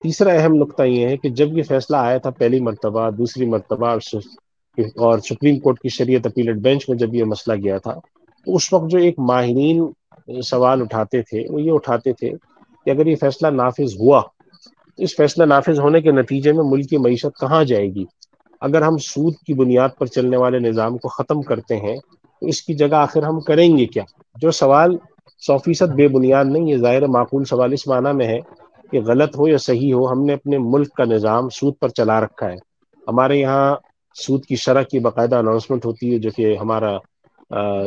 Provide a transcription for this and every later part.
تیسرا اہم نقطہ یہ ہے کہ جب یہ فیصلہ آیا تھا پہلی مرتبہ، دوسری مرتبہ اور سپریم کورٹ کی شریعت اپیلٹ بینچ میں جب یہ مسئلہ گیا تھا، تو اس وقت جو ایک ماہرین سوال اٹھاتے تھے وہ یہ اٹھاتے تھے کہ اگر یہ فیصلہ نافذ ہوا تو اس فیصلہ نافذ ہونے کے نتیجے میں ملک کی معیشت کہاں جائے گی؟ اگر ہم سود کی بنیاد پر چلنے والے نظام کو ختم کرتے ہیں تو اس کی جگہ آخر ہم کریں گے کیا؟ جو سوال 100% بے بنیاد نہیں، یہ ظاہر معقول سوال اس معنی میں ہے کہ غلط ہو یا صحیح ہو، ہم نے اپنے ملک کا نظام سود پر چلا رکھا ہے۔ ہمارے یہاں سود کی شرح کی باقاعدہ اناؤنسمنٹ ہوتی ہے، جو کہ ہمارا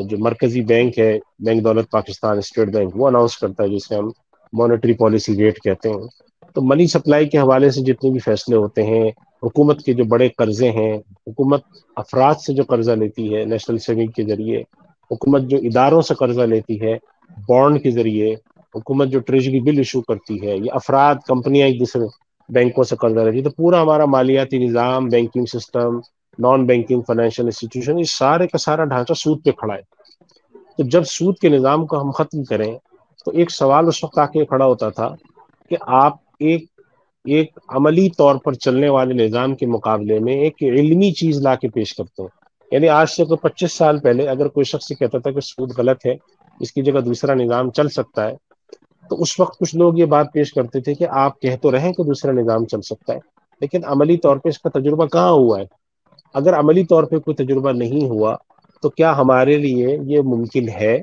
جو مرکزی بینک ہے، بینک دولت پاکستان اسٹیٹ بینک، وہ اناؤنس کرتا ہے، جسے ہم مانیٹری پالیسی ریٹ کہتے ہیں۔ تو منی سپلائی کے حوالے سے جتنے بھی فیصلے ہوتے ہیں، حکومت کے جو بڑے قرضے ہیں، حکومت افراد سے جو قرضہ لیتی ہے نیشنل سیونگ کے ذریعے، حکومت جو اداروں سے قرضہ لیتی ہے بانڈ کے ذریعے، حکومت جو ٹریجری بل ایشو کرتی ہے، یا افراد کمپنیاں ایک دوسرے بینکوں سے قرضہ لیتی ہے، تو پورا ہمارا مالیاتی نظام، banking system, non banking financial institution, یہ سارے کا سارا ڈھانچہ سود پہ کھڑا ہے۔ تو جب سود کے نظام کو ہم ختم کریں تو ایک سوال اس وقت آ کے کھڑا ہوتا تھا کہ آپ ایک ایک عملی طور پر چلنے والے نظام کے مقابلے میں ایک علمی چیز لا کے پیش کرتے ہیں۔ یعنی آج سے کوئی 25 سال پہلے اگر کوئی شخص کہتا تھا کہ سود غلط ہے، اس کی جگہ دوسرا نظام چل سکتا ہے، تو اس وقت کچھ لوگ یہ بات پیش کرتے تھے کہ آپ کہہ تو رہیں کہ دوسرا نظام چل سکتا ہے، لیکن عملی طور پہ اس کا تجربہ کہاں ہوا ہے؟ اگر عملی طور پہ کوئی تجربہ نہیں ہوا تو کیا ہمارے لیے یہ ممکن ہے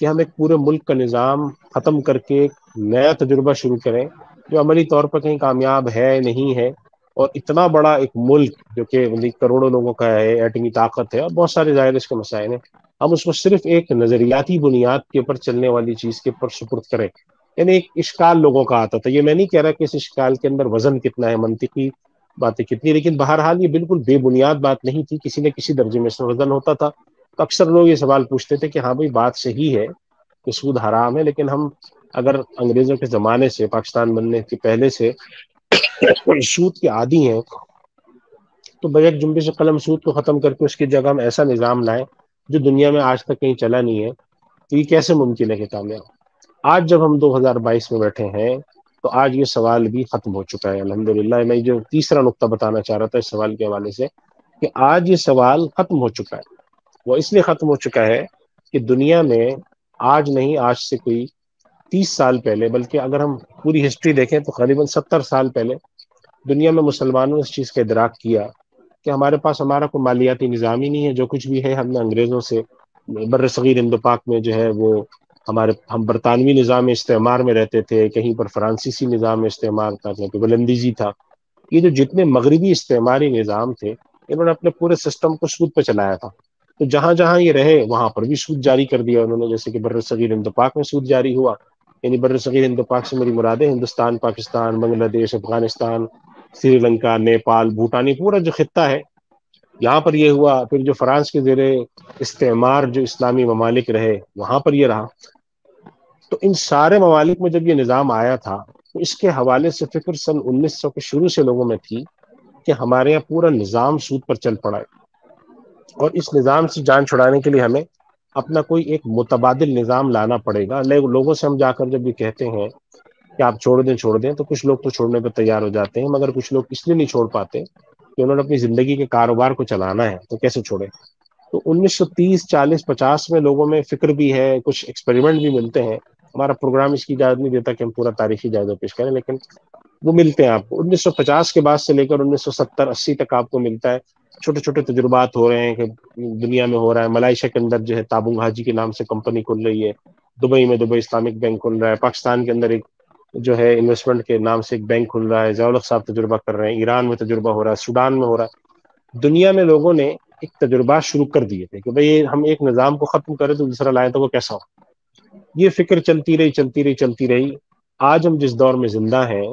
کہ ہم ایک پورے ملک کا نظام ختم کر کے ایک نیا تجربہ شروع کریں جو عملی طور پر کہیں کامیاب ہے نہیں ہے؟ اور اتنا بڑا ایک ملک جو کہ کروڑوں لوگوں کا ہے، ایٹمی طاقت ہے اور بہت سارے ظاہر اس کے مسائل ہیں، ہم اس کو صرف ایک نظریاتی بنیاد کے اوپر چلنے والی چیز کے اوپر سپرد کریں؟ یعنی ایک اشکال لوگوں کا آتا تھا۔ یہ میں نہیں کہہ رہا کہ اس اشکال کے اندر وزن کتنا ہے، منطقی باتیں کتنی، لیکن بہرحال یہ بالکل بے بنیاد بات نہیں تھی، کسی نہ کسی درجے میں اس میں وزن ہوتا تھا۔ تو اکثر لوگ یہ سوال پوچھتے تھے کہ ہاں بھائی بات صحیح ہے کہ سود حرام ہے، لیکن ہم اگر انگریزوں کے زمانے سے، پاکستان بننے کے پہلے سے سود کے عادی ہیں، تو بیک جنبش قلم سود کو ختم کر کے اس کی جگہ ہم ایسا نظام لائیں جو دنیا میں آج تک کہیں چلا نہیں ہے، تو یہ کیسے ممکن ہے کہ کامیاب؟ آج جب ہم 2022 میں بیٹھے ہیں تو آج یہ سوال بھی ختم ہو چکا ہے الحمدللہ۔ میں جو تیسرا نقطہ بتانا چاہ رہا تھا اس سوال کے حوالے سے، کہ آج یہ سوال ختم ہو چکا ہے۔ وہ اس لیے ختم ہو چکا ہے کہ دنیا میں آج نہیں، آج سے کوئی 30 سال پہلے، بلکہ اگر ہم پوری ہسٹری دیکھیں تو قریباً 70 سال پہلے دنیا میں مسلمانوں نے اس چیز کا ادراک کیا کہ ہمارے پاس ہمارا کوئی مالیاتی نظام ہی نہیں ہے، جو کچھ بھی ہے ہم نے انگریزوں سے، بر صغیر ہند و پاک میں جو ہے وہ ہم برطانوی نظام استعمار میں رہتے تھے، کہیں پر فرانسیسی نظام استعمار تھا، کہیں پہ بلندیزی تھا۔ یہ جو جتنے مغربی استعماری نظام تھے، انہوں نے اپنے پورے سسٹم کو سود پہ چلایا تھا۔ تو جہاں جہاں یہ رہے وہاں پر بھی سود جاری کر دیا انہوں نے، جیسے کہ بر صغیر ہند و پاک میں سود جاری ہوا۔ یعنی بر صغیر ہند و پاک سے میری مراد ہے ہندوستان، پاکستان، بنگلہ دیش، افغانستان، سری لنکا، نیپال، بھوٹان، یہ پورا جو خطہ ہے یہاں پر یہ ہوا۔ پھر جو فرانس کے زیر استعمار جو اسلامی ممالک رہے وہاں پر یہ رہا۔ تو ان سارے ممالک میں جب یہ نظام آیا تھا تو اس کے حوالے سے فکر سن 1900 کے شروع سے لوگوں میں تھی کہ ہمارے یہاں پورا نظام سود پر چل پڑا ہے، اور اس نظام سے جان چھڑانے کے لیے ہمیں اپنا کوئی ایک متبادل نظام لانا پڑے گا۔ لوگوں سے ہم جا کر جب یہ کہتے ہیں کہ آپ چھوڑ دیں تو کچھ لوگ تو چھوڑنے پہ تیار ہو جاتے ہیں، مگر کچھ لوگ اس لیے نہیں چھوڑ پاتے کہ انہوں نے اپنی زندگی کے کاروبار کو چلانا ہے، تو کیسے چھوڑے؟ تو 1930، 40، 50 میں لوگوں میں فکر بھی ہے، کچھ ایکسپیریمنٹ بھی ملتے ہیں۔ ہمارا پروگرام اس کی اجازت نہیں دیتا کہ ہم پورا تاریخی جائزہ پیش کریں، لیکن وہ ملتے ہیں آپ کو 1950 کے بعد سے لے کر 1970-80 تک آپ کو ملتا ہے۔ چھوٹے چھوٹے تجربات ہو رہے ہیں کہ دنیا میں ہو رہا ہے، ملائیشیا کے اندر جو ہے تابنگ حاجی کے نام سے کمپنی کھل رہی ہے، دبئی میں دبئی اسلامک بینک کھل رہا ہے، پاکستان کے اندر ایک جو ہے انویسٹمنٹ کے نام سے ایک بینک کھل رہا ہے، ضیاء صاحب تجربہ کر رہے ہیں، ایران میں تجربہ ہو رہا ہے، سوڈان میں ہو رہا ہے۔ دنیا میں لوگوں نے ایک تجربات شروع کر دیے تھے کہ بھئی ہم ایک نظام کو ختم کریں تو دوسرا لائیں تو وہ کیسا ہو۔ یہ فکر چلتی رہی۔ آج ہم جس دور میں زندہ ہیں،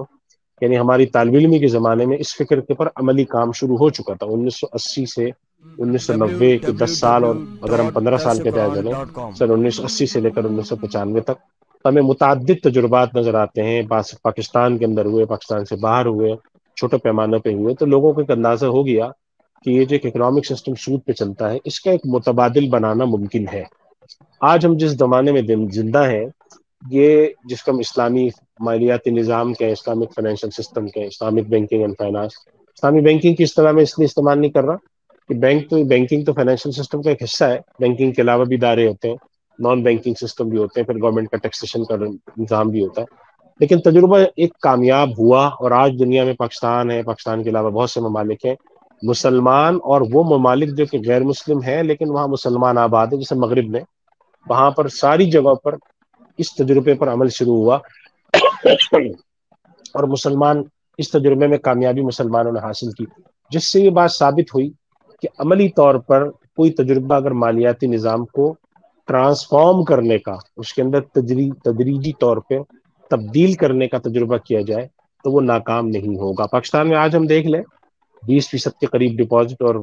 یعنی ہماری طالب علمی کے زمانے میں اس فکر کے پر عملی کام شروع ہو چکا تھا 1980 سے 1990 کے 10 سال، اور اگر ہم 15 سال کے طے چلیں www.darsequran.com سن 1980 سے لے کر 1995 تک، ہمیں متعدد تجربات نظر آتے ہیں۔ پاکستان کے اندر ہوئے، پاکستان سے باہر ہوئے، چھوٹے پیمانے پہ ہوئے، تو لوگوں کو ایک اندازہ ہو گیا کہ یہ جو ایک اکنامک سسٹم سود پہ چلتا ہے اس کا ایک متبادل بنانا ممکن ہے۔ آج ہم جس زمانے میں زندہ ہیں یہ جس کو ہم اسلامی مالیاتی نظام کے، اسلامک فائنینشیل سسٹم کے، اسلامک بینکنگ اینڈ فائنانس، اسلامی بینکنگ کی اصطلاح میں اس لیے استعمال نہیں کر رہا کہ بینکنگ تو فائنینشیل سسٹم کا ایک حصہ ہے، بینکنگ کے علاوہ بھی ادارے ہوتے ہیں، نان بینکنگ سسٹم بھی ہوتے ہیں، پھر گورنمنٹ کا ٹیکسیشن کا نظام بھی ہوتا ہے، لیکن تجربہ ایک کامیاب ہوا، اور آج دنیا میں پاکستان ہے، پاکستان کے علاوہ بہت سے ممالک ہیں مسلمان، اور وہ ممالک جو کہ غیر مسلم ہیں لیکن وہاں مسلمان آباد ہیں، جیسے مغرب میں، وہاں پر ساری جگہوں پر اس تجربے پر عمل شروع ہوا اور مسلمان اس تجربے میں کامیابی مسلمانوں نے حاصل کی، جس سے یہ بات ثابت ہوئی کہ عملی طور پر کوئی تجربہ اگر مالیاتی نظام کو ٹرانسفارم کرنے کا، اس کے اندر تدریجی طور پہ تبدیل کرنے کا تجربہ کیا جائے تو وہ ناکام نہیں ہوگا۔ پاکستان میں آج ہم دیکھ لیں 20% کے قریب ڈپازٹ اور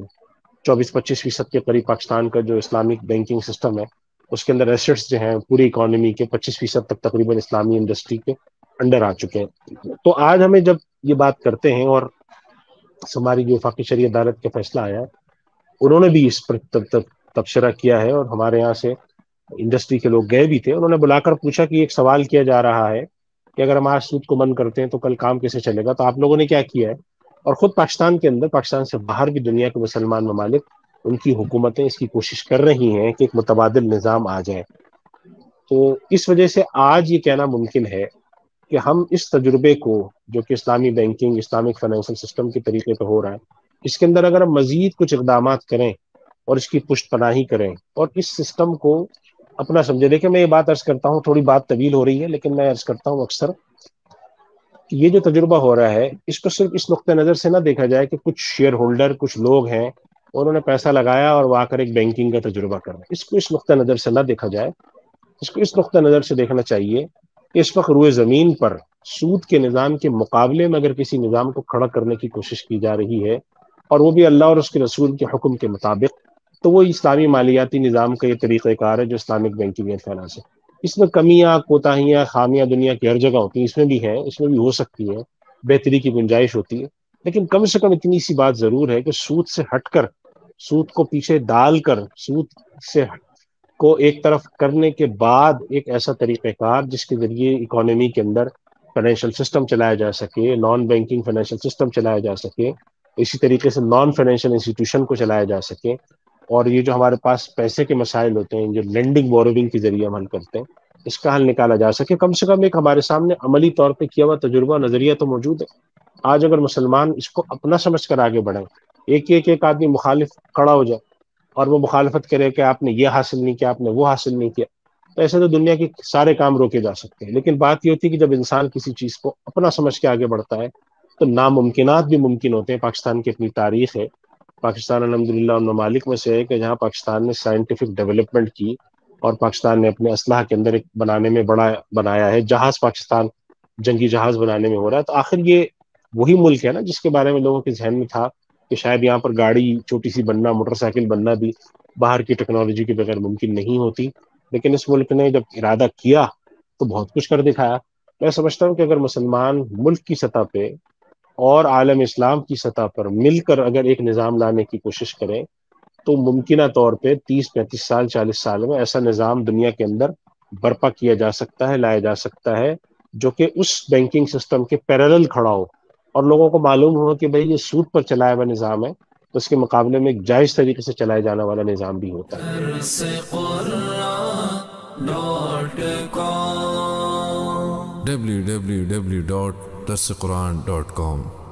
24-25% کے قریب پاکستان کا جو اسلامک بینکنگ سسٹم ہے، اس کے اندر ایسٹس جو ہیں پوری اکانومی کے 25% تک تقریباً اسلامی انڈسٹری کے انڈر آ چکے ہیں۔ تو آج ہمیں جب یہ بات کرتے ہیں، اور ہماری جو وفاقی شرعی عدالت کا فیصلہ آیا ہے، انہوں نے بھی اس پر تبصرہ کیا ہے، اور ہمارے یہاں سے انڈسٹری کے لوگ گئے بھی تھے، انہوں نے بلا کر پوچھا کہ ایک سوال کیا جا رہا ہے کہ اگر ہم آج سود کو بند کرتے ہیں تو کل کام کیسے چلے گا، تو آپ لوگوں نے کیا کیا ہے؟ اور خود پاکستان کے اندر، پاکستان سے باہر بھی دنیا کے مسلمان ممالک، ان کی حکومتیں اس کی کوشش کر رہی ہیں کہ ایک متبادل نظام آ جائے۔ تو اس وجہ سے آج یہ کہنا ممکن ہے کہ ہم اس تجربے کو، جو کہ اسلامی بینکنگ، اسلامک فائنینشیل سسٹم کے طریقے پہ ہو رہا ہے، اس کے اندر اگر ہم مزید کچھ اقدامات کریں اور اس کی پشت پناہی کریں اور اس سسٹم کو اپنا سمجھے۔ دیکھیں میں یہ بات عرض کرتا ہوں، تھوڑی بات طویل ہو رہی ہے لیکن میں عرض کرتا ہوں اکثر کہ یہ جو تجربہ ہو رہا ہے، اس کو صرف اس نقطہ نظر سے نہ دیکھا جائے کہ کچھ شیئر ہولڈر، کچھ لوگ ہیں، انہوں نے پیسہ لگایا اور وہ آ کر ایک بینکنگ کا تجربہ کر رہے ہیں، اس کو اس نقطہ نظر سے نہ دیکھا جائے۔ اس کو اس نقطہ نظر سے دیکھنا چاہیے کہ اس وقت روئے زمین پر سود کے نظام کے مقابلے میں اگر کسی نظام کو کھڑا کرنے کی کوشش کی جا رہی ہے، اور وہ بھی اللہ اور اس کے رسول کے حکم کے مطابق، تو وہ اسلامی مالیاتی نظام کا یہ طریقہ کار ہے جو اسلامک بینکنگ اینڈ فائنانس ہے۔ اس میں کمیاں، کوتاہیاں، خامیاں دنیا کی ہر جگہ ہوتی ہیں، اس میں بھی ہیں، اس میں بھی ہو سکتی ہے، بہتری کی گنجائش ہوتی ہے، لیکن کم سے کم اتنی سی بات ضرور ہے کہ سود سے ہٹ کر، سود کو پیچھے ڈال کر، سود سے کو ایک طرف کرنے کے بعد ایک ایسا طریقہ کار جس کے ذریعے اکانومی کے اندر فائنینشیل سسٹم چلایا جا سکے، نان بینکنگ فائنینشیل سسٹم چلایا جا سکے، اسی طریقے سے نان فائنینشیل انسٹیٹیوشن کو چلایا جا سکے، اور یہ جو ہمارے پاس پیسے کے مسائل ہوتے ہیں جو لینڈنگ بوروونگ کے ذریعے ہم حل کرتے ہیں، اس کا حل نکالا جا سکے۔ کم سے کم ایک ہمارے سامنے عملی طور پہ کیا ہوا تجربہ، نظریہ تو موجود ہے۔ آج اگر مسلمان اس کو اپنا سمجھ کر آگے بڑھیں، ایک آدمی مخالف کھڑا ہو جائے اور وہ مخالفت کرے کہ آپ نے یہ حاصل نہیں کیا، آپ نے وہ حاصل نہیں کیا، تو ایسے تو دنیا کے سارے کام روکے جا سکتے ہیں۔ لیکن بات یہ ہوتی ہے کہ جب انسان کسی چیز کو اپنا سمجھ کے آگے بڑھتا ہے تو ناممکنات بھی ممکن ہوتے ہیں۔ پاکستان کی اپنی تاریخ ہے، پاکستان الحمدللہ ان ممالک میں سے ہے کہ جہاں پاکستان نے سائنٹیفک ڈیولپمنٹ کی، اور پاکستان نے اپنے اسلحہ کے اندر ایک بنانے میں بڑا بنایا ہے، جہاز پاکستان جنگی جہاز بنانے میں ہو رہا ہے۔ تو آخر یہ وہی ملک ہے نا جس کے بارے میں لوگوں کے ذہن میں تھا کہ شاید یہاں پر گاڑی چھوٹی سی بننا، موٹر سائیکل بننا بھی باہر کی ٹیکنالوجی کے بغیر ممکن نہیں ہوتی، لیکن اس ملک نے جب ارادہ کیا تو بہت کچھ کر دکھایا۔ میں سمجھتا ہوں کہ اگر مسلمان ملک کی سطح پہ اور عالم اسلام کی سطح پر مل کر اگر ایک نظام لانے کی کوشش کریں تو ممکنہ طور پہ 30-35 سال، 40 سال میں ایسا نظام دنیا کے اندر برپا کیا جا سکتا ہے، لایا جا سکتا ہے، جو کہ اس بینکنگ سسٹم کے پیرالل کھڑا ہو، اور لوگوں کو معلوم ہو کہ بھئی یہ سود پر چلایا ہوا نظام ہے، تو اس کے مقابلے میں ایک جائز طریقے سے چلائے جانے والا نظام بھی ہوتا ہے۔ www.darsequran.com